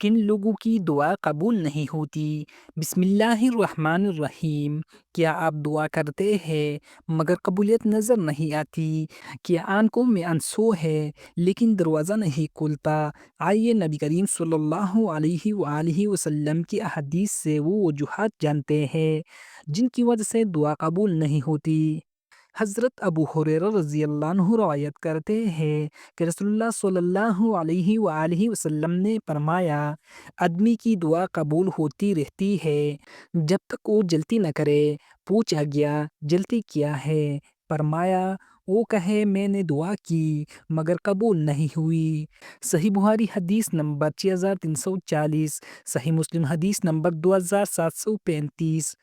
کن لوگوں کی دعا قبول نہیں ہوتی؟ بسم اللہ الرحمن الرحیم۔ کیا آپ دعا کرتے ہیں مگر قبولیت نظر نہیں آتی؟ کیا آنکھوں میں آنسو ہے لیکن دروازہ نہیں کھلتا؟ آئیے نبی کریم صلی اللہ علیہ وآلہ وسلم کی احادیث سے وہ وجوہات جانتے ہیں جن کی وجہ سے دعا قبول نہیں ہوتی۔ حضرت ابو ہریرہ رضی اللہ عنہ روایت کرتے ہیں کہ رسول اللہ صلی اللہ علیہ وآلہ وسلم نے فرمایا، آدمی کی دعا قبول ہوتی رہتی ہے جب تک وہ جلتی نہ کرے۔ پوچھا گیا، جلتی کیا ہے؟ فرمایا، وہ کہے میں نے دعا کی مگر قبول نہیں ہوئی۔ صحیح بخاری حدیث نمبر 6340، صحیح مسلم حدیث نمبر 2735۔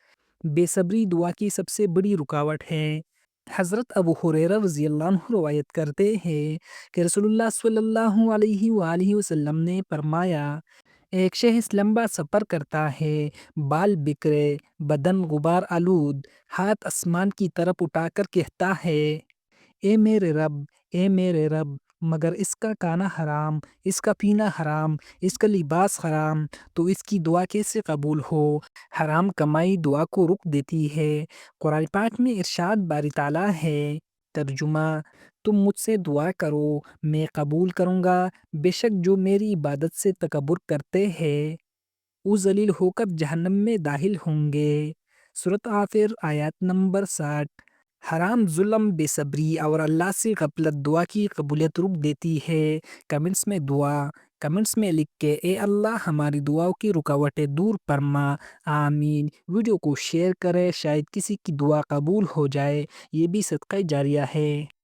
بے صبری دعا کی سب سے بڑی رکاوٹ ہے۔ حضرت ابو ہریرہ رضی اللہ عنہ روایت کرتے ہیں کہ رسول اللہ صلی اللہ علیہ وآلہ وسلم نے فرمایا، ایک شخص لمبا سفر کرتا ہے، بال بکھرے، بدن غبار آلود، ہاتھ آسمان کی طرف اٹھا کر کہتا ہے، اے میرے رب، اے میرے رب، مگر اس کا کھانا حرام، اس کا پینا حرام، اس کا لباس حرام، تو اس کی دعا کیسے قبول ہو؟ حرام کمائی دعا کو رک دیتی ہے۔ قرآن پاک میں ارشاد باری تعالیٰ ہے، ترجمہ، تم مجھ سے دعا کرو میں قبول کروں گا، بے شک جو میری عبادت سے تکبر کرتے ہیں وہ ذلیل ہو کر جہنم میں داخل ہوں گے۔ سورۃ غافر آیات نمبر 60۔ حرام، ظلم، بے صبری اور اللہ سے غفلت دعا کی قبولیت رک دیتی ہے۔ کمنٹس میں لکھ کے اے اللہ ہماری دعاؤں کی رکاوٹیں دور فرما، آمین۔ ویڈیو کو شیئر کریں، شاید کسی کی دعا قبول ہو جائے، یہ بھی صدقہ جاریہ ہے۔